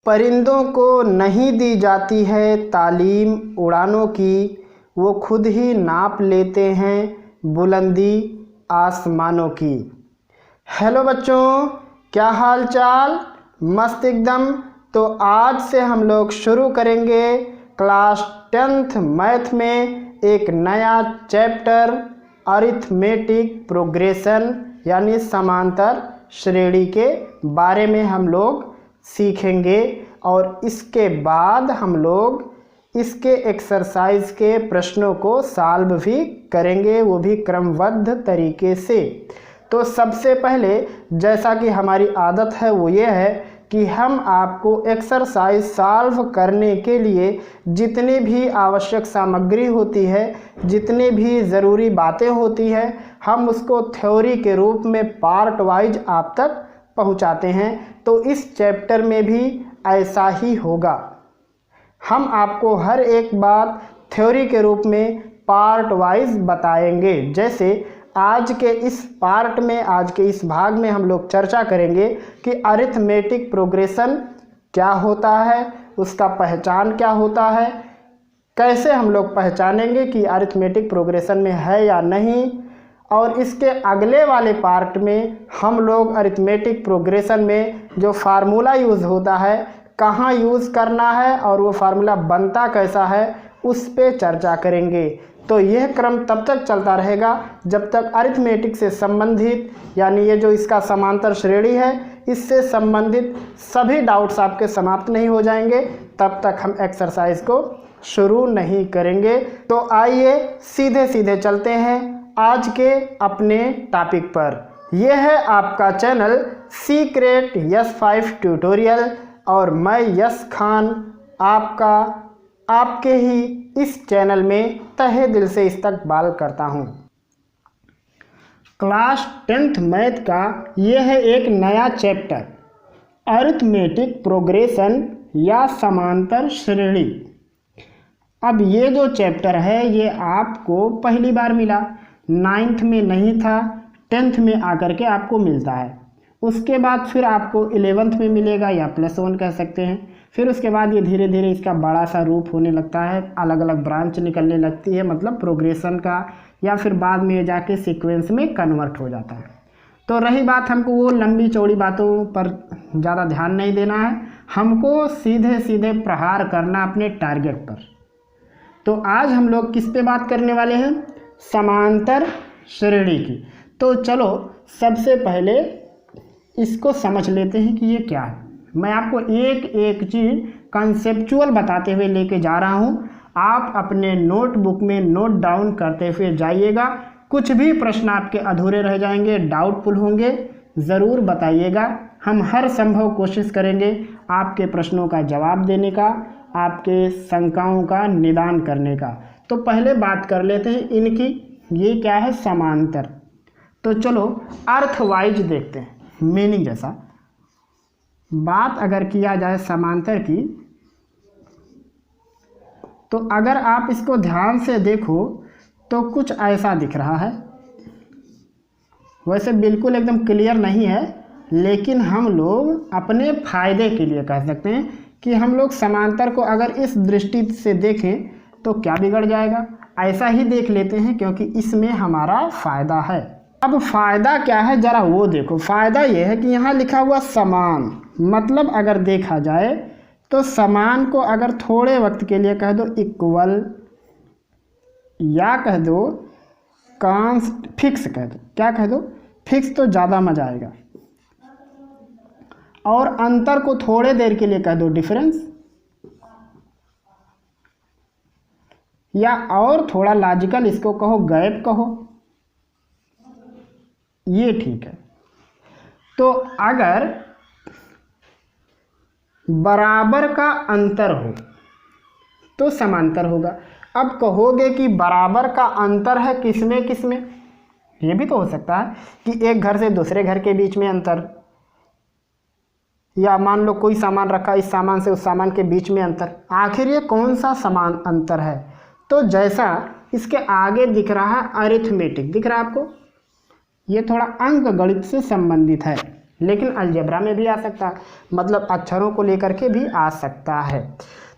परिंदों को नहीं दी जाती है तालीम उड़ानों की, वो खुद ही नाप लेते हैं बुलंदी आसमानों की। हेलो बच्चों, क्या हाल चाल? मस्त एकदम। तो आज से हम लोग शुरू करेंगे क्लास 10th मैथ में एक नया चैप्टर अरिथमेटिक प्रोग्रेशन यानी समांतर श्रेणी के बारे में हम लोग सीखेंगे। और इसके बाद हम लोग इसके एक्सरसाइज के प्रश्नों को सॉल्व भी करेंगे, वो भी क्रमबद्ध तरीके से। तो सबसे पहले जैसा कि हमारी आदत है वो ये है कि हम आपको एक्सरसाइज सॉल्व करने के लिए जितनी भी आवश्यक सामग्री होती है, जितनी भी ज़रूरी बातें होती हैं, हम उसको थ्योरी के रूप में पार्ट वाइज आप तक पहुंचाते हैं। तो इस चैप्टर में भी ऐसा ही होगा। हम आपको हर एक बात थ्योरी के रूप में पार्ट वाइज बताएंगे। जैसे आज के इस पार्ट में, आज के इस भाग में हम लोग चर्चा करेंगे कि अरिथमेटिक प्रोग्रेशन क्या होता है, उसका पहचान क्या होता है, कैसे हम लोग पहचानेंगे कि अरिथमेटिक प्रोग्रेशन में है या नहीं। और इसके अगले वाले पार्ट में हम लोग अरिथमेटिक प्रोग्रेशन में जो फार्मूला यूज़ होता है, कहाँ यूज़ करना है और वो फार्मूला बनता कैसा है, उस पे चर्चा करेंगे। तो यह क्रम तब तक चलता रहेगा जब तक अरिथमेटिक से संबंधित यानी ये जो इसका समांतर श्रेणी है, इससे संबंधित सभी डाउट्स आपके समाप्त नहीं हो जाएंगे, तब तक हम एक्सरसाइज को शुरू नहीं करेंगे। तो आइए सीधे सीधे चलते हैं आज के अपने टॉपिक पर। यह है आपका चैनल सीक्रेट यस 5 ट्यूटोरियल और मैं यस खान आपके ही इस चैनल में तहे दिल से इस्तकबाल करता हूं। क्लास 10th मैथ का यह है एक नया चैप्टर अरिथमेटिक प्रोग्रेशन या समांतर श्रेणी। अब ये जो चैप्टर है ये आपको पहली बार मिला, 9th में नहीं था, 10th में आकर के आपको मिलता है। उसके बाद फिर आपको 11th में मिलेगा या +1 कह सकते हैं। फिर उसके बाद ये धीरे धीरे इसका बड़ा सा रूप होने लगता है, अलग अलग ब्रांच निकलने लगती है, मतलब प्रोग्रेशन का, या फिर बाद में जाके सीक्वेंस में कन्वर्ट हो जाता है। तो रही बात, हमको वो लंबी चौड़ी बातों पर ज़्यादा ध्यान नहीं देना है, हमको सीधे सीधे प्रहार करना अपने टारगेट पर। तो आज हम लोग किस पे बात करने वाले हैं? समांतर श्रेणी की। तो चलो सबसे पहले इसको समझ लेते हैं कि ये क्या है। मैं आपको एक एक चीज़ कंसेप्चुअल बताते हुए लेके जा रहा हूँ। आप अपने नोटबुक में नोट डाउन करते हुए जाइएगा। कुछ भी प्रश्न आपके अधूरे रह जाएंगे, डाउटफुल होंगे, ज़रूर बताइएगा। हम हर संभव कोशिश करेंगे आपके प्रश्नों का जवाब देने का, आपके शंकाओं का निदान करने का। तो पहले बात कर लेते हैं इनकी, ये क्या है? समांतर। तो चलो अर्थ वाइज देखते हैं, मीनिंग जैसा बात अगर किया जाए समांतर की, तो अगर आप इसको ध्यान से देखो तो कुछ ऐसा दिख रहा है। वैसे बिल्कुल एकदम क्लियर नहीं है, लेकिन हम लोग अपने फायदे के लिए कह सकते हैं कि हम लोग समांतर को अगर इस दृष्टि से देखें तो क्या बिगड़ जाएगा, ऐसा ही देख लेते हैं, क्योंकि इसमें हमारा फ़ायदा है। अब फ़ायदा क्या है ज़रा वो देखो। फ़ायदा ये है कि यहाँ लिखा हुआ समान, मतलब अगर देखा जाए तो समान को अगर थोड़े वक्त के लिए कह दो इक्वल, या कह दो कांस्ट, फिक्स कह दो, क्या कह दो? फिक्स, तो ज़्यादा मज़ा आएगा। और अंतर को थोड़े देर के लिए कह दो डिफरेंस, या और थोड़ा लॉजिकल इसको कहो गैप कहो, ये ठीक है। तो अगर बराबर का अंतर हो तो समांतर होगा। अब कहोगे कि बराबर का अंतर है किसमें किसमें? ये भी तो हो सकता है कि एक घर से दूसरे घर के बीच में अंतर, या मान लो कोई सामान रखा, इस सामान से उस सामान के बीच में अंतर। आखिर ये कौन सा समान अंतर है? तो जैसा इसके आगे दिख रहा है अरिथमेटिक, दिख रहा है आपको? ये थोड़ा अंक गणित से संबंधित है। लेकिन अलजेब्रा में भी आ सकता है, मतलब अक्षरों को लेकर के भी आ सकता है।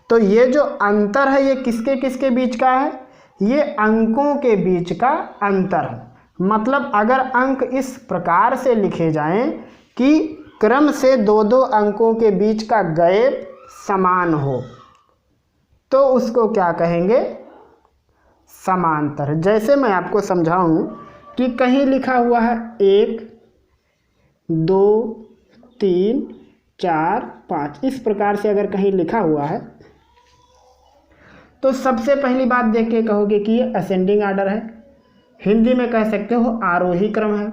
तो ये जो अंतर है ये किसके किसके बीच का है? ये अंकों के बीच का अंतर है। मतलब अगर अंक इस प्रकार से लिखे जाएं कि क्रम से दो दो अंकों के बीच का गैप समान हो तो उसको क्या कहेंगे? समांतर। जैसे मैं आपको समझाऊं कि कहीं लिखा हुआ है 1 2 3 4 5, इस प्रकार से अगर कहीं लिखा हुआ है तो सबसे पहली बात देख के कहोगे कि ये असेंडिंग आर्डर है, हिंदी में कह सकते हो आरोही क्रम है।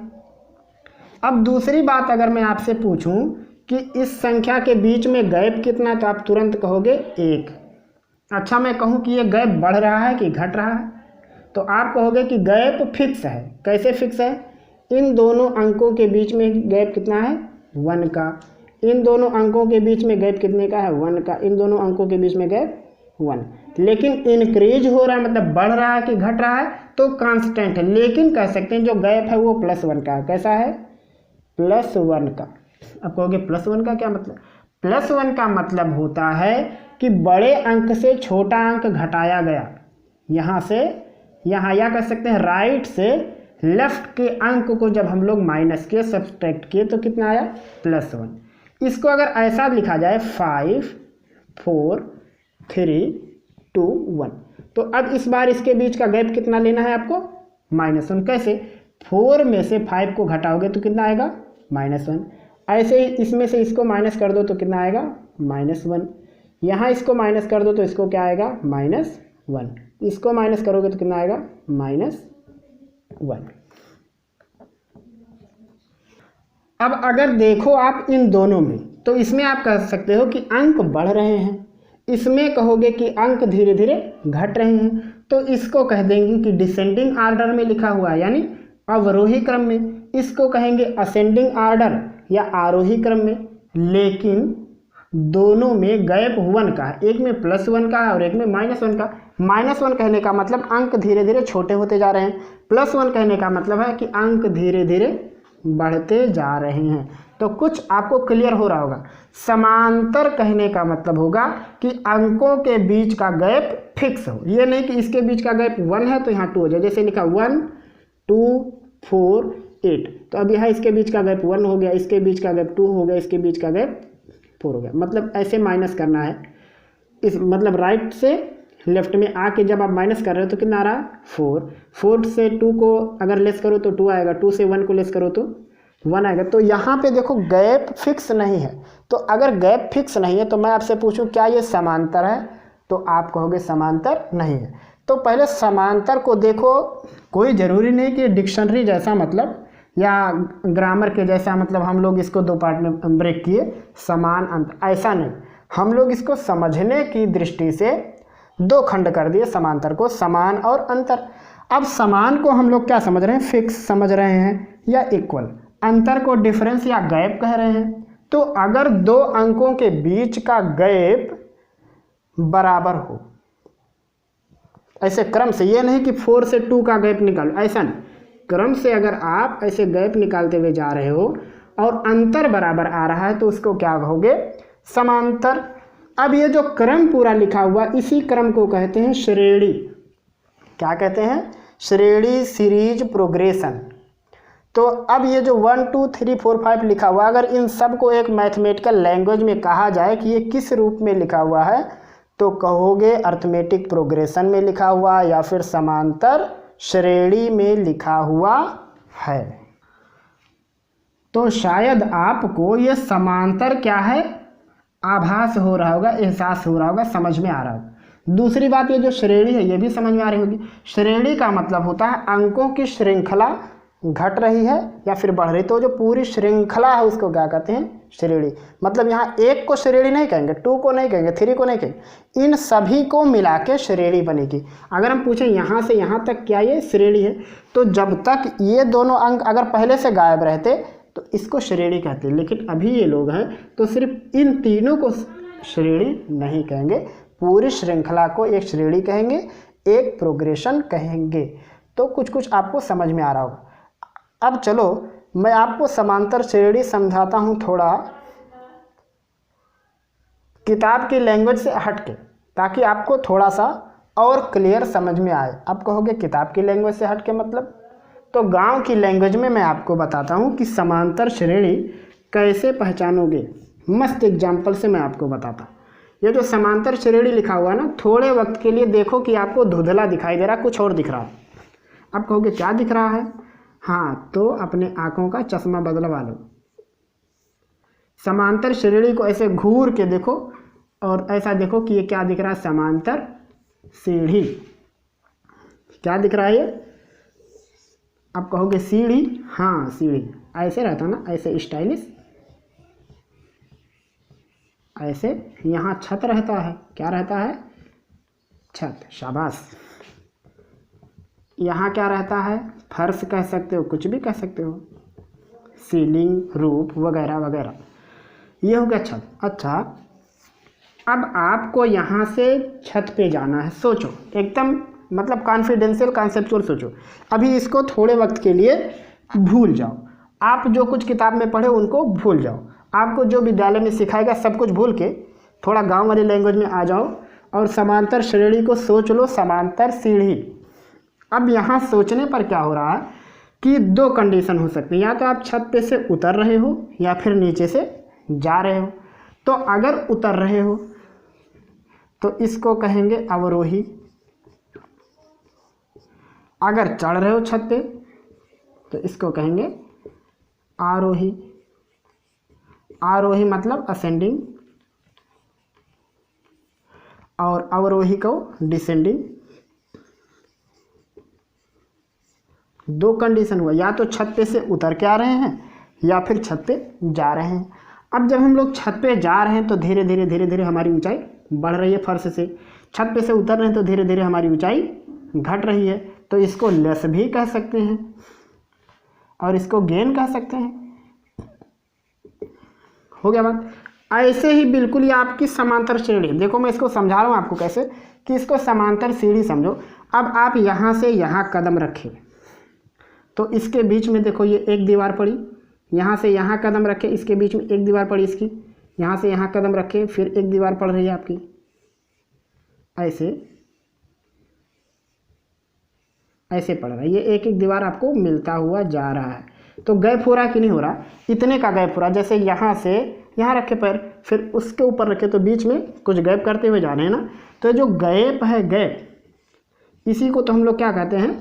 अब दूसरी बात अगर मैं आपसे पूछूं कि इस संख्या के बीच में गैप कितना, तो आप तुरंत कहोगे 1। अच्छा, मैं कहूं कि ये गैप बढ़ रहा है कि घट रहा है, तो आप कहोगे कि गैप फिक्स है। कैसे फिक्स है? इन दोनों अंकों के बीच में गैप कितना है? 1 का। इन दोनों अंकों के बीच में गैप कितने का है? 1 का। इन दोनों अंकों के बीच में गैप 1। लेकिन इंक्रीज हो रहा है, मतलब बढ़ रहा है कि घट रहा है, तो कांस्टेंट है। लेकिन कह सकते हैं जो गैप है वो +1 का है। कैसा है? +1 का। अब कहोगे +1 का क्या मतलब? +1 का मतलब होता है कि बड़े अंक से छोटा अंक घटाया गया, यहाँ से यहाँ, या कह सकते हैं राइट से लेफ्ट के अंक को जब हम लोग माइनस किए, सब्सट्रैक्ट किए, तो कितना आया? +1। इसको अगर ऐसा लिखा जाए 5 4 3 2 1, तो अब इस बार इसके बीच का गैप कितना लेना है आपको? -1। कैसे? 4 में से 5 को घटाओगे तो कितना आएगा? -1। ऐसे ही इसमें से इसको माइनस कर दो तो कितना आएगा? -1। यहाँ इसको माइनस कर दो तो इसको क्या आएगा? -1। इसको माइनस करोगे तो कितना आएगा? -1। अब अगर देखो आप इन दोनों में, तो इसमें आप कह सकते हो कि अंक बढ़ रहे हैं, इसमें कहोगे कि अंक धीरे धीरे घट रहे हैं, तो इसको कह देंगे कि डिसेंडिंग आर्डर में लिखा हुआ है, यानी अवरोही क्रम में। इसको कहेंगे असेंडिंग आर्डर या आरोही क्रम में। लेकिन दोनों में गैप 1 का है, एक में +1 का है और एक में -1 का। -1 कहने का मतलब अंक धीरे धीरे छोटे होते जा रहे हैं, +1 कहने का मतलब है कि अंक धीरे धीरे बढ़ते जा रहे हैं। तो कुछ आपको क्लियर हो रहा होगा। समांतर कहने का मतलब होगा कि अंकों के बीच का गैप फिक्स हो, ये नहीं कि इसके बीच का गैप 1 है तो यहाँ 2 हो जाए। जैसे लिखा 1 2 4 8, तो अब यहाँ इसके बीच का गैप 1 हो गया, इसके बीच का गैप 2 हो गया, इसके बीच का गैप 4 हो गया। मतलब ऐसे माइनस करना है, इस मतलब राइट से लेफ्ट में आके जब आप माइनस कर रहे हो तो कितना आ रहा है? 4 से 2 को अगर लेस करो तो 2 आएगा, 2 से 1 को लेस करो तो 1 आएगा। तो यहाँ पे देखो गैप फिक्स नहीं है। तो अगर गैप फिक्स नहीं है तो मैं आपसे पूछूं क्या ये समांतर है, तो आप कहोगे समांतर नहीं है। तो पहले समांतर को देखो, कोई ज़रूरी नहीं कि डिक्शनरी जैसा मतलब या ग्रामर के जैसा मतलब हम लोग इसको 2 पार्ट में ब्रेक किए, समान अंत, ऐसा नहीं। हम लोग इसको समझने की दृष्टि से 2 खंड कर दिए समांतर को, समान और अंतर। अब समान को हम लोग क्या समझ रहे हैं? फिक्स समझ रहे हैं या इक्वल। अंतर को डिफरेंस या गैप कह रहे हैं। तो अगर 2 अंकों के बीच का गैप बराबर हो, ऐसे क्रम से, ये नहीं कि 4 से 2 का गैप निकालो, ऐसा नहीं, क्रम से अगर आप ऐसे गैप निकालते हुए जा रहे हो और अंतर बराबर आ रहा है तो उसको क्या कहोगे? समांतर। अब ये जो क्रम पूरा लिखा हुआ, इसी क्रम को कहते हैं श्रेणी। क्या कहते हैं? श्रेणी, सीरीज, प्रोग्रेशन। तो अब ये जो 1 2 3 4 5 लिखा हुआ, अगर इन सब को एक मैथमेटिकल लैंग्वेज में कहा जाए कि ये किस रूप में लिखा हुआ है, तो कहोगे अर्थमेटिक प्रोग्रेशन में लिखा हुआ या फिर समांतर श्रेणी में लिखा हुआ है। तो शायद आपको ये समांतर क्या है आभास हो रहा होगा, एहसास हो रहा होगा, समझ में आ रहा होगा। दूसरी बात, ये जो श्रेणी है ये भी समझ में आ रही होगी। श्रेणी का मतलब होता है अंकों की श्रृंखला घट रही है या फिर बढ़ रही, तो जो पूरी श्रृंखला है उसको क्या कहते हैं? श्रेणी। मतलब यहाँ 1 को श्रेणी नहीं कहेंगे, 2 को नहीं कहेंगे, 3 को नहीं कहेंगे, इन सभी को मिला के श्रेणी बनेगी। अगर हम पूछें यहाँ से यहाँ तक क्या ये श्रेणी है, तो जब तक ये दोनों अंक अगर पहले से गायब रहते तो इसको श्रेणी कहते हैं। लेकिन अभी ये लोग हैं तो सिर्फ इन तीनों को श्रेणी नहीं कहेंगे, पूरी श्रृंखला को एक श्रेणी कहेंगे, एक प्रोग्रेशन कहेंगे। तो कुछ कुछ आपको समझ में आ रहा होगा। अब चलो मैं आपको समांतर श्रेणी समझाता हूँ थोड़ा किताब की लैंग्वेज से हट के, ताकि आपको थोड़ा सा और क्लियर समझ में आए। आप कहोगे किताब की लैंग्वेज से हट के मतलब, तो गांव की लैंग्वेज में मैं आपको बताता हूँ कि समांतर श्रेणी कैसे पहचानोगे। मस्त एग्जाम्पल से मैं आपको बताता। ये जो समांतर श्रेणी लिखा हुआ है ना, थोड़े वक्त के लिए देखो कि आपको धुंधला दिखाई दे रहा, कुछ और दिख रहा है। आप कहोगे क्या दिख रहा है? हाँ, तो अपने आंखों का चश्मा बदलवा लो। समांतर श्रेणी को ऐसे घूर के देखो और ऐसा देखो कि ये क्या दिख रहा है, समांतर सीढ़ी। क्या दिख रहा है ये? आप कहोगे सीढ़ी, हाँ सीढ़ी ऐसे रहता ना, ऐसे स्टाइलिश, ऐसे। यहाँ छत रहता है, क्या रहता है? छत, शाबाश। यहाँ क्या रहता है? फर्श कह सकते हो, कुछ भी कह सकते हो, सीलिंग, रूफ वगैरह वगैरह। ये हो गया छत। अच्छा, अब आपको यहाँ से छत पे जाना है। सोचो एकदम, मतलब कॉन्फिडेंशियल कॉन्सेप्चुअल सोचो। अभी इसको थोड़े वक्त के लिए भूल जाओ। आप जो कुछ किताब में पढ़े उनको भूल जाओ। आपको जो विद्यालय में सिखाएगा सब कुछ भूल के थोड़ा गांव वाली लैंग्वेज में आ जाओ और समांतर श्रेणी को सोच लो, समांतर सीढ़ी। अब यहाँ सोचने पर क्या हो रहा है कि दो कंडीशन हो सकती है, या तो आप छत पे से उतर रहे हो या फिर नीचे से जा रहे हो। तो अगर उतर रहे हो तो इसको कहेंगे अवरोही, अगर चढ़ रहे हो छत पे तो इसको कहेंगे आरोही। आरोही मतलब असेंडिंग, और अवरोही को डिसेंडिंग। दो कंडीशन हुआ, या तो छत पे से उतर के आ रहे हैं या फिर छत पे जा रहे हैं। अब जब हम लोग छत पे जा रहे हैं तो धीरे धीरे धीरे धीरे हमारी ऊंचाई बढ़ रही है फर्श से। छत पे से उतर रहे हैं तो धीरे धीरे हमारी ऊंचाई घट रही है। तो इसको लेस भी कह सकते हैं और इसको गेन कह सकते हैं। हो गया बात। ऐसे ही बिल्कुल ये आपकी समांतर श्रेणी। देखो मैं इसको समझा रहा हूँ आपको कैसे, कि इसको समांतर सीढ़ी समझो। अब आप यहाँ से यहाँ कदम रखें तो इसके बीच में देखो ये एक दीवार पड़ी, यहाँ से यहाँ कदम रखें, इसके बीच में एक दीवार पड़ी इसकी, यहाँ से यहाँ कदम रखें, फिर एक दीवार पड़ रही है आपकी, ऐसे ऐसे पड़ रहा है। ये एक एक दीवार आपको मिलता हुआ जा रहा है। तो गैप हो रहा कि नहीं हो रहा? इतने का गैप हो रहा। जैसे यहाँ से यहाँ रखे पैर, फिर उसके ऊपर रखे तो बीच में कुछ गैप करते हुए जा रहे हैं ना। तो जो गैप है, गैप, इसी को तो हम लोग क्या कहते हैं?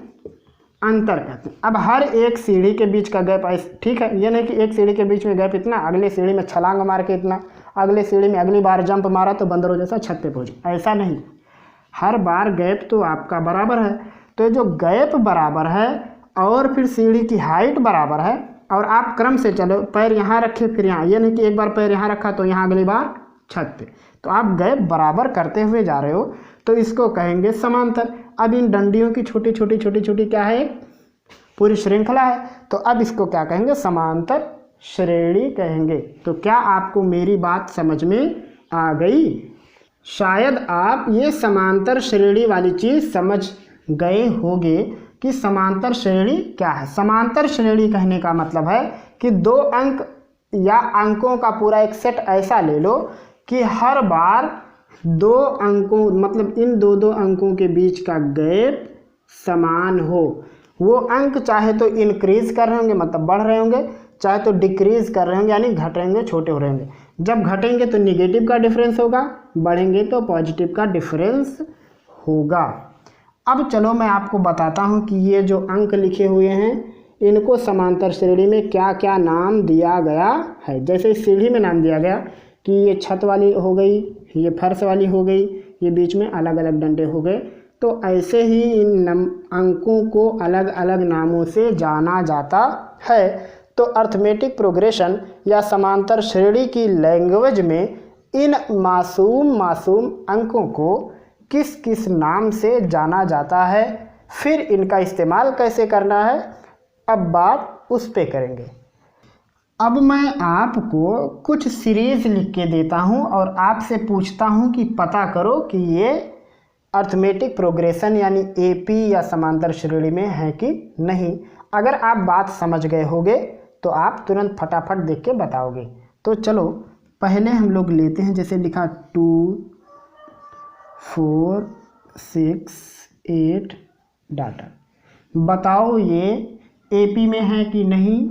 अंतर कहते हैं। अब हर एक सीढ़ी के बीच का गैप ऐसे, ठीक है, ये नहीं कि एक सीढ़ी के बीच में गैप इतना, अगले सीढ़ी में छलांग मार के इतना, अगले सीढ़ी में अगली बार जंप मारा तो बंदरों जैसा छत पे पहुँचे, ऐसा नहीं। हर बार गैप तो आपका बराबर है। तो जो गैप बराबर है और फिर सीढ़ी की हाइट बराबर है, और आप क्रम से चलो, पैर यहाँ रखे फिर यहाँ, ये नहीं कि एक बार पैर यहाँ रखा तो यहाँ अगली बार छत पे, तो आप गैप बराबर करते हुए जा रहे हो, तो इसको कहेंगे समांतर। अब इन डंडियों की छोटी छोटी छोटी छोटी क्या है? पूरी श्रृंखला है। तो अब इसको क्या कहेंगे? समांतर श्रेणी कहेंगे। तो क्या आपको मेरी बात समझ में आ गई? शायद आप ये समांतर श्रेणी वाली चीज़ समझ गए होंगे कि समांतर श्रेणी क्या है। समांतर श्रेणी कहने का मतलब है कि दो अंक या अंकों का पूरा एक सेट ऐसा ले लो कि हर बार दो अंकों, मतलब इन दो दो अंकों के बीच का गैप समान हो। वो अंक चाहे तो इंक्रीज कर रहे होंगे, मतलब बढ़ रहे होंगे, चाहे तो डिक्रीज कर रहे होंगे, यानी घट रहे होंगे, छोटे हो रहे होंगे। जब घटेंगे तो निगेटिव का डिफरेंस होगा, बढ़ेंगे तो पॉजिटिव का डिफरेंस होगा। अब चलो मैं आपको बताता हूँ कि ये जो अंक लिखे हुए हैं इनको समांतर श्रेणी में क्या क्या नाम दिया गया है। जैसे इस सीढ़ी में नाम दिया गया कि ये छत वाली हो गई, ये फर्श वाली हो गई, ये बीच में अलग अलग डंडे हो गए। तो ऐसे ही इन अंकों को अलग अलग नामों से जाना जाता है। तो अर्थमेटिक प्रोग्रेशन या समांतर श्रेणी की लैंग्वेज में इन मासूम अंकों को किस किस नाम से जाना जाता है, फिर इनका इस्तेमाल कैसे करना है, अब बात उस पे करेंगे। अब मैं आपको कुछ सीरीज लिख के देता हूं और आपसे पूछता हूं कि पता करो कि ये अर्थमेटिक प्रोग्रेशन यानी एपी या समांतर श्रेणी में है कि नहीं। अगर आप बात समझ गए होंगे तो आप तुरंत फटाफट देख के बताओगे। तो चलो पहले हम लोग लेते हैं, जैसे लिखा 2 4 6 8 डाटा। बताओ ये एपी में है कि नहीं।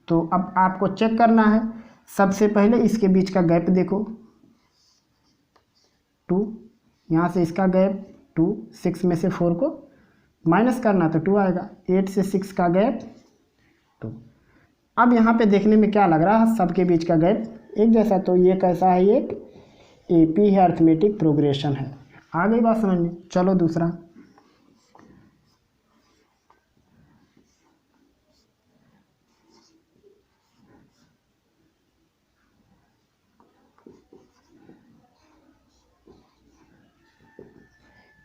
तो अब आपको चेक करना है। सबसे पहले इसके बीच का गैप देखो 2, यहाँ से इसका गैप 2, 6 में से 4 को माइनस करना तो 2 आएगा, 8 से 6 का गैप 2। अब यहाँ पे देखने में क्या लग रहा है, सबके बीच का गैप एक जैसा, तो ये कैसा है, एक एपी है, अर्थमेटिक प्रोग्रेशन है। आ गई बात समझ में। चलो दूसरा,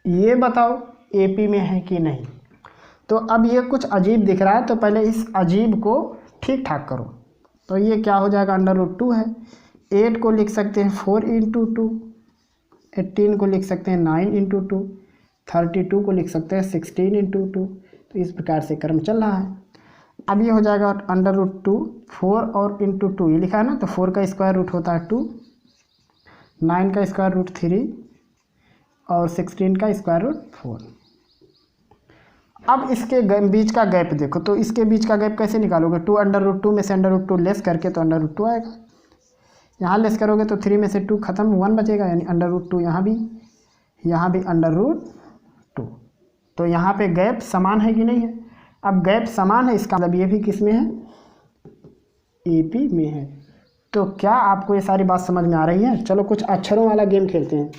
ये बताओ एपी में है कि नहीं। तो अब ये कुछ अजीब दिख रहा है, तो पहले इस अजीब को ठीक ठाक करो। तो ये क्या हो जाएगा, √2 है। 8 को लिख सकते हैं 4 × 2, 18 को लिख सकते हैं 9 × 2, 32 को लिख सकते हैं 16 × 2। तो इस प्रकार से क्रम चल रहा है। अब ये हो जाएगा √2, 4 और × 2 ये लिखा है ना, तो 4 का स्क्वायर रूट होता है 2, 9 का स्क्वायर रूट 3 और 16 का स्क्वायर रूट 4। अब इसके बीच का गैप देखो, तो इसके बीच का गैप कैसे निकालोगे, 2 √2 में से √2 लेस करके तो √2 आएगा। यहाँ लेस करोगे तो 3 में से 2 खत्म, 1 बचेगा, यानी √2 यहाँ भी √2। तो यहाँ पे गैप समान है कि नहीं है। अब गैप समान है, इसका मतलब ये भी किस में है, एपी में है। तो क्या आपको ये सारी बात समझ में आ रही है। चलो कुछ अक्षरों वाला गेम खेलते हैं,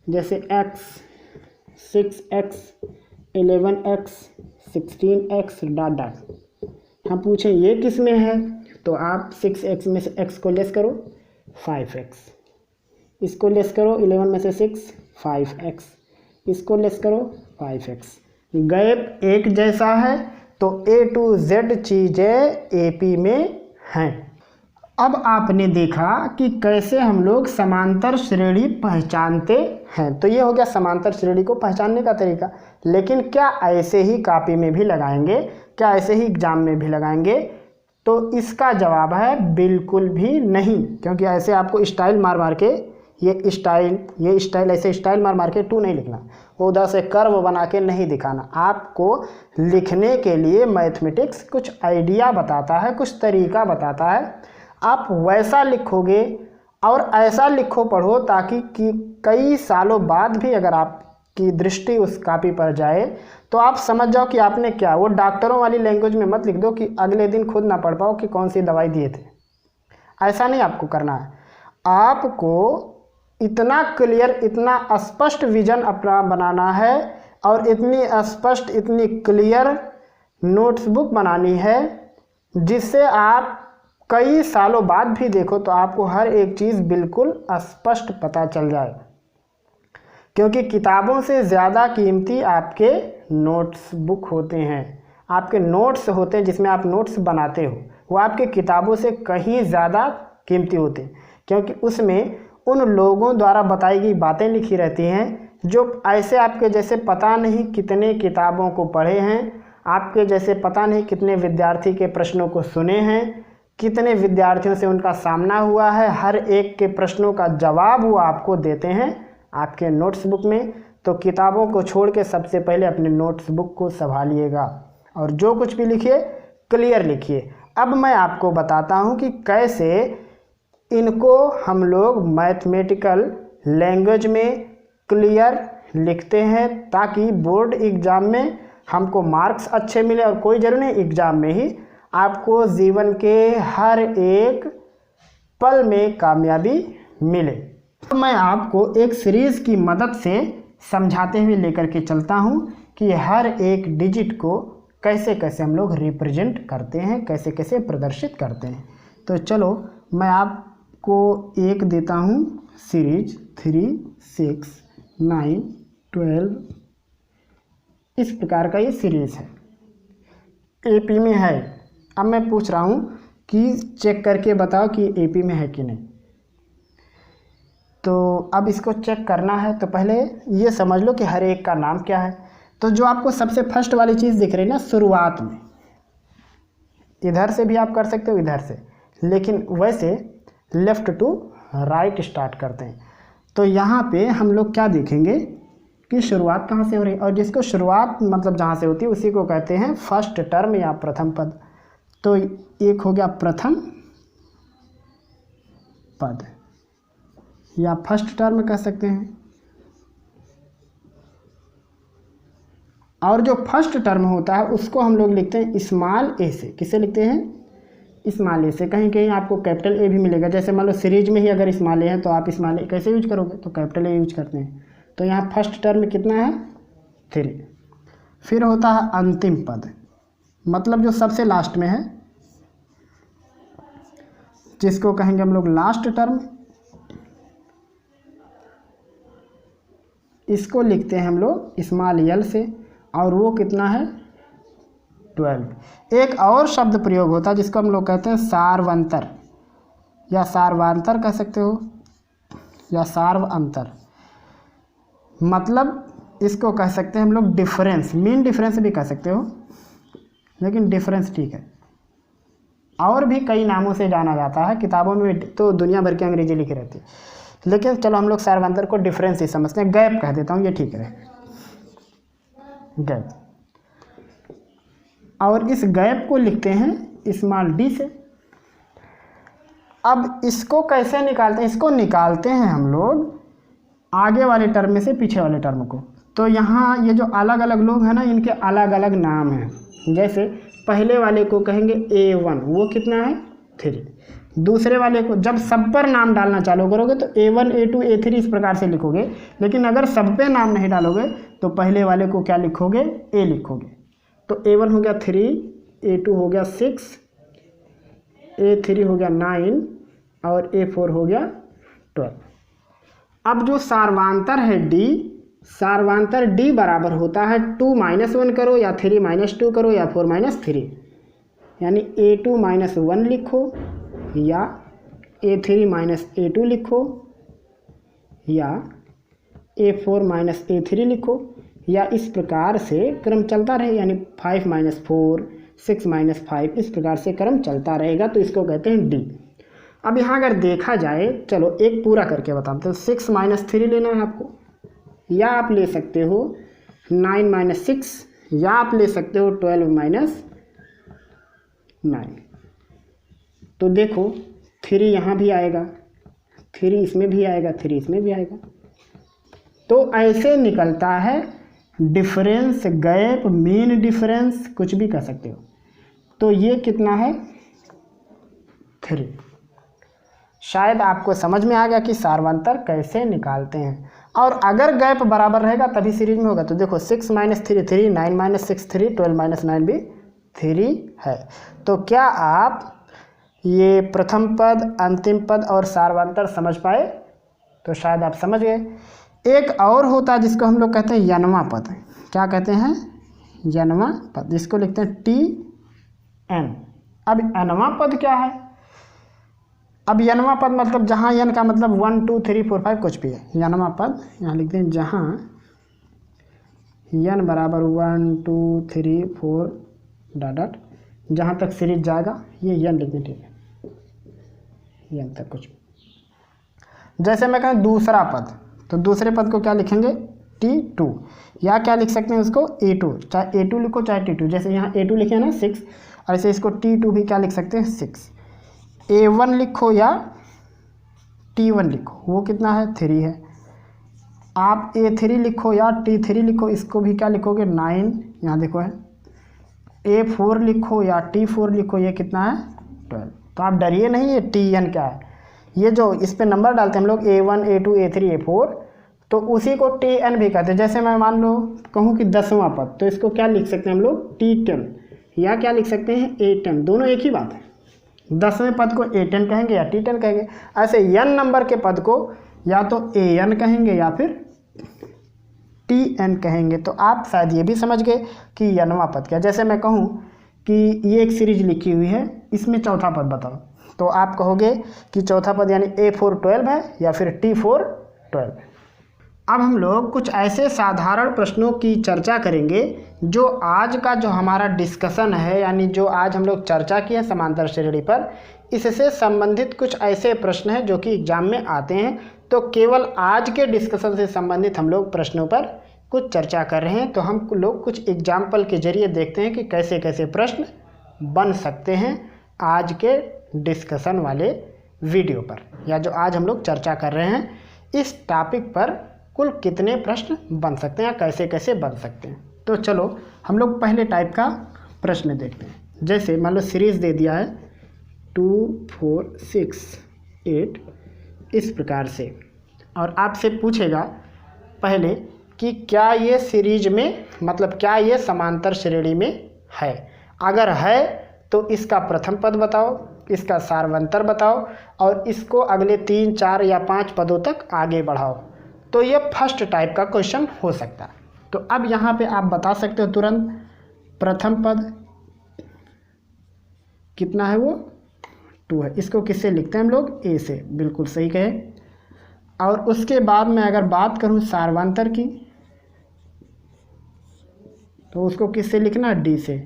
जैसे x, 6x, 11x, 16x dot dot. हम पूछें ये किस में है, तो आप 6x में से x को लेस करो 5x, इसको लेस करो 11 में से 6 5x, इसको लेस करो 5x। गैप एक जैसा है, तो A to Z चीज़ें एपी में हैं। अब आपने देखा कि कैसे हम लोग समांतर श्रेणी पहचानते हैं। तो ये हो गया समांतर श्रेणी को पहचानने का तरीका। लेकिन क्या ऐसे ही कॉपी में भी लगाएंगे, क्या ऐसे ही एग्जाम में भी लगाएंगे, तो इसका जवाब है बिल्कुल भी नहीं। क्योंकि ऐसे आपको स्टाइल मार मार के ये स्टाइल ऐसे स्टाइल मार मार के 2 नहीं लिखना, वो उधर से कर्व बना के नहीं दिखाना। आपको लिखने के लिए मैथमेटिक्स कुछ आइडिया बताता है, कुछ तरीका बताता है। आप वैसा लिखोगे और ऐसा लिखो पढ़ो, ताकि कई सालों बाद भी अगर आपकी दृष्टि उस कॉपी पर जाए तो आप समझ जाओ कि आपने क्या, वो डॉक्टरों वाली लैंग्वेज में मत लिख दो कि अगले दिन खुद ना पढ़ पाओ कि कौन सी दवाई दिए थे। ऐसा नहीं आपको करना है। आपको इतना क्लियर, इतना स्पष्ट विजन अपना बनाना है और इतनी स्पष्ट, इतनी क्लियर नोट्सबुक बनानी है जिससे आप कई सालों बाद भी देखो तो आपको हर एक चीज़ बिल्कुल स्पष्ट पता चल जाए। क्योंकि किताबों से ज़्यादा कीमती आपके नोट्सबुक होते हैं, आपके नोट्स होते हैं जिसमें आप नोट्स बनाते हो, वो आपके किताबों से कहीं ज़्यादा कीमती होते हैं। क्योंकि उसमें उन लोगों द्वारा बताई गई बातें लिखी रहती हैं जो ऐसे आपके जैसे पता नहीं कितने किताबों को पढ़े हैं, आपके जैसे पता नहीं कितने विद्यार्थी के प्रश्नों को सुने हैं, कितने विद्यार्थियों से उनका सामना हुआ है, हर एक के प्रश्नों का जवाब वो आपको देते हैं आपके नोट्सबुक में। तो किताबों को छोड़ के सबसे पहले अपने नोट्सबुक को संभालिएगा और जो कुछ भी लिखिए क्लियर लिखिए। अब मैं आपको बताता हूँ कि कैसे इनको हम लोग मैथमेटिकल लैंग्वेज में क्लियर लिखते हैं, ताकि बोर्ड एग्ज़ाम में हमको मार्क्स अच्छे मिले और कोई ज़रूरी नहीं एग्ज़ाम में ही, आपको जीवन के हर एक पल में कामयाबी मिले। तो मैं आपको एक सीरीज़ की मदद से समझाते हुए लेकर के चलता हूँ कि हर एक डिजिट को कैसे कैसे हम लोग रिप्रेजेंट करते हैं, कैसे कैसे प्रदर्शित करते हैं। तो चलो मैं आपको एक देता हूँ सीरीज 3, 6, 9, 12, इस प्रकार का ये सीरीज़ है, एपी में है। अब मैं पूछ रहा हूँ कि चेक करके बताओ कि एपी में है कि नहीं। तो अब इसको चेक करना है तो पहले ये समझ लो कि हर एक का नाम क्या है। तो जो आपको सबसे फर्स्ट वाली चीज़ दिख रही है ना शुरुआत में, इधर से भी आप कर सकते हो, इधर से, लेकिन वैसे लेफ़्ट टू राइट स्टार्ट करते हैं। तो यहाँ पे हम लोग क्या देखेंगे कि शुरुआत कहाँ से हो रही है, और जिसको शुरुआत मतलब जहाँ से होती है उसी को कहते हैं फर्स्ट टर्म या प्रथम पद। तो एक हो गया प्रथम पद या फर्स्ट टर्म कह सकते हैं। और जो फर्स्ट टर्म होता है उसको हम लोग लिखते हैं स्मॉल ए से। किसे लिखते हैं? स्मॉल ए से। कहीं कहीं आपको कैपिटल ए भी मिलेगा, जैसे मान लो सीरीज में ही अगर स्मॉल ए है तो आप स्मॉल ए कैसे यूज करोगे? तो कैपिटल ए यूज करते हैं। तो यहाँ फर्स्ट टर्म कितना है? 3। फिर होता है अंतिम पद, मतलब जो सबसे लास्ट में है, जिसको कहेंगे हम लोग लास्ट टर्म। इसको लिखते हैं हम लोग स्मॉल एल से, और वो कितना है? 12। एक और शब्द प्रयोग होता है जिसको हम लोग कहते हैं सार्वंतर या सार्वांतर कह सकते हो, या सार्व अंतर। मतलब इसको कह सकते हैं हम लोग डिफरेंस, मीन डिफरेंस भी कह सकते हो, लेकिन डिफरेंस ठीक है। और भी कई नामों से जाना जाता है, किताबों में तो दुनिया भर की अंग्रेजी लिखी रहती है, लेकिन चलो हम लोग सार्वांतर को डिफरेंस ही समझते हैं। गैप कह देता हूँ, ये ठीक है, गैप। और इस गैप को लिखते हैं स्मॉल डी से। अब इसको कैसे निकालते हैं? इसको निकालते हैं हम लोग आगे वाले टर्म में से पीछे वाले टर्म को। तो यहाँ ये जो अलग अलग लोग हैं ना, इनके अलग अलग नाम हैं। जैसे पहले वाले को कहेंगे A1, वो कितना है? 3। दूसरे वाले को जब सब पर नाम डालना चालू करोगे तो A1 A2 A3 इस प्रकार से लिखोगे, लेकिन अगर सब पे नाम नहीं डालोगे तो पहले वाले को क्या लिखोगे? A लिखोगे। तो A1 हो गया 3, A2 हो गया 6, A3 हो गया 9 और A4 हो गया 12। अब जो सार्वांतर है D, सार्वांतर D बराबर होता है 2 - 1 करो या 3 - 2 करो या 4 - 3, यानी A2 - 1 लिखो या A3 - A2 लिखो या A4 - A3 लिखो, या इस प्रकार से क्रम चलता रहे, यानी 5 - 4 6 - 5 इस प्रकार से क्रम चलता रहेगा। तो इसको कहते हैं D। अब यहाँ अगर देखा जाए, चलो एक पूरा करके बताते हैं। 6 - 3 लेना है आपको, या आप ले सकते हो 9 - 6, या आप ले सकते हो 12 - 9। तो देखो 3 यहाँ भी आएगा, 3 इसमें भी आएगा, 3 इसमें भी आएगा। तो ऐसे निकलता है डिफरेंस, गैप, मीन डिफरेंस, कुछ भी कह सकते हो। तो ये कितना है? 3। शायद आपको समझ में आ गया कि सार्वांतर कैसे निकालते हैं। और अगर गैप बराबर रहेगा तभी सीरीज में होगा। तो देखो 6 - 3 3, 9 - 6 3, 12 - 9 भी 3 है। तो क्या आप ये प्रथम पद, अंतिम पद और सार्वांतर समझ पाए? तो शायद आप समझ गए। एक और होता है जिसको हम लोग कहते हैं यनवा पद। क्या कहते हैं? यनवा पद, जिसको लिखते हैं TN। अब यनवा पद क्या है? अब यनवा पद मतलब जहाँ यन का मतलब 1 2 3 4 5 कुछ भी है। यनवा पद यहाँ लिखते हैं जहाँ यन बराबर 1 2 3 4 डॉट, जहाँ तक सीरीज जाएगा ये यन लिखते हैं, ठीक है, यन तक कुछ भी। जैसे मैं कहूँ दूसरा पद, तो दूसरे पद को क्या लिखेंगे? T2, या क्या लिख सकते हैं उसको? A2, चाहे A2 लिखो चाहे T2। जैसे यहाँ A2 लिखे हैं ना 6, ऐसे इसको T2 भी क्या लिख सकते हैं? 6। A1 लिखो या T1 लिखो, वो कितना है? 3 है। आप A3 लिखो या T3 लिखो, इसको भी क्या लिखोगे? 9, यहाँ देखो है। A4 लिखो या T4 लिखो, ये कितना है? 12। तो आप डरिए नहीं, ये TN क्या है? ये जो इस पे नंबर डालते हैं हम लोग A1 A2 A3 A4, तो उसी को TN भी कहते हैं। जैसे मैं मान लो कहूँ कि 10वां पद, तो इसको क्या लिख सकते हैं हम लोग? T10, या क्या लिख सकते हैं? A10। दोनों एक ही बात है। 10वें पद को A10 कहेंगे या T10 कहेंगे। ऐसे n नंबर के पद को या तो AN कहेंगे या फिर TN कहेंगे। तो आप शायद ये भी समझ गए कि यनवा पद क्या। जैसे मैं कहूँ कि ये एक सीरीज लिखी हुई है, इसमें चौथा पद बताओ, तो आप कहोगे कि चौथा पद यानी A4 12 है या फिर T4 12। अब हम लोग कुछ ऐसे साधारण प्रश्नों की चर्चा करेंगे जो आज का जो हमारा डिस्कशन है, यानी जो आज हम लोग चर्चा की है समांतर श्रेणी पर, इससे संबंधित कुछ ऐसे प्रश्न हैं जो कि एग्जाम में आते हैं। तो केवल आज के डिस्कशन से संबंधित हम लोग प्रश्नों पर कुछ चर्चा कर रहे हैं। तो हम लोग कुछ एग्जाम्पल के जरिए देखते हैं कि कैसे कैसे प्रश्न बन सकते हैं आज के डिस्कशन वाले वीडियो पर, या जो आज हम लोग चर्चा कर रहे हैं इस टॉपिक पर कुल कितने प्रश्न बन सकते हैं या कैसे कैसे बन सकते हैं। तो चलो हम लोग पहले टाइप का प्रश्न देखते हैं। जैसे मान लो सीरीज़ दे दिया है 2 4 6 8 इस प्रकार से, और आपसे पूछेगा पहले कि क्या ये सीरीज में, मतलब क्या ये समांतर श्रेणी में है। अगर है तो इसका प्रथम पद बताओ, इसका सार्वंतर बताओ और इसको अगले 3 4 या 5 पदों तक आगे बढ़ाओ। तो ये फर्स्ट टाइप का क्वेश्चन हो सकता है। तो अब यहाँ पे आप बता सकते हो तुरंत प्रथम पद कितना है, वो 2 है। इसको किससे लिखते हैं हम लोग, ए से, बिल्कुल सही कहे। और उसके बाद मैं अगर बात करूँ सार्वंतर की, तो उसको किससे लिखना है, डी से।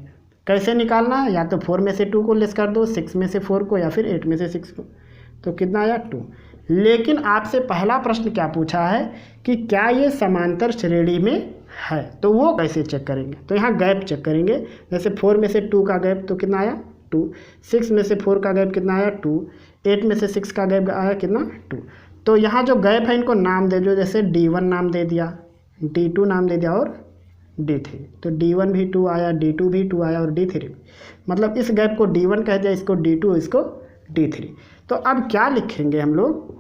कैसे निकालना है, या तो 4 में से 2 को लेस कर दो, 6 में से 4 को, या फिर 8 में से 6 को। तो कितना आया, 2। लेकिन आपसे पहला प्रश्न क्या पूछा है कि क्या ये समांतर श्रेणी में है, तो वो कैसे चेक करेंगे। तो यहाँ गैप चेक करेंगे। जैसे 4 में से 2 का गैप तो कितना आया, 2। 6 में से 4 का गैप कितना आया, 2। 8 में से 6 का गैप आया कितना, 2। तो यहाँ जो गैप है इनको नाम दे दो। जैसे D1 नाम दे दिया, D2 नाम दे दिया और D3। तो D1 भी 2 आया, D2 भी 2 आया और D3 भी। मतलब इस गैप को D1 कह दिया, इसको D2, इसको D3। तो अब क्या लिखेंगे हम लोग,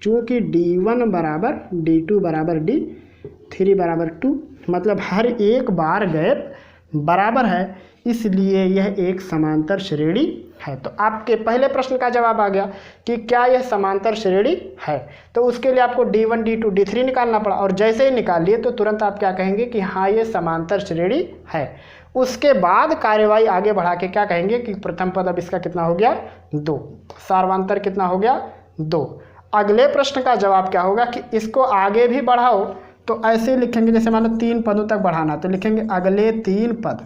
चूँकि D1 बराबर D2 बराबर D3 बराबर 2, मतलब हर एक बार गैप बराबर है, इसलिए यह एक समांतर श्रेणी है। तो आपके पहले प्रश्न का जवाब आ गया कि क्या यह समांतर श्रेणी है। तो उसके लिए आपको D1 D2 D3 निकालना पड़ा, और जैसे ही निकाल लिए तो तुरंत आप क्या कहेंगे कि हाँ ये समांतर श्रेणी है। उसके बाद कार्यवाही आगे बढ़ा के क्या कहेंगे कि प्रथम पद अब इसका कितना हो गया, 2। सार्वंतर कितना हो गया, 2। अगले प्रश्न का जवाब क्या होगा कि इसको आगे भी बढ़ाओ। तो ऐसे लिखेंगे, जैसे मान लो 3 पदों तक बढ़ाना, तो लिखेंगे अगले 3 पद,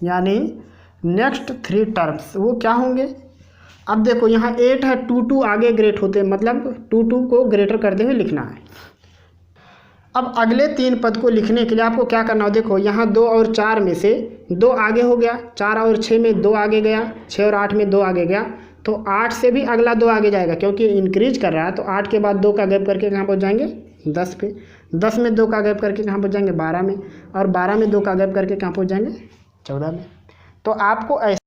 यानी नेक्स्ट 3 टर्म्स वो क्या होंगे। अब देखो यहाँ 8 है, 2 2 आगे ग्रेट होते हैं, मतलब 2 2 को ग्रेटर करते हुए लिखना है। अब अगले 3 पद को लिखने के लिए आपको क्या करना हो, देखो यहाँ 2 और 4 में से 2 आगे हो गया, 4 और 6 में 2 आगे गया, 6 और 8 में 2 आगे गया, तो 8 से भी अगला 2 आगे जाएगा क्योंकि इंक्रीज कर रहा है। तो 8 के बाद 2 का गैप करके कहाँ पहुँच जाएंगे, 10 पे। 10 में 2 का गैप करके कहाँ पहुँच जाएंगे, 12 में। और 12 में 2 का गैप करके कहाँ पहुँच जाएंगे, 14 में। तो आपको ऐसे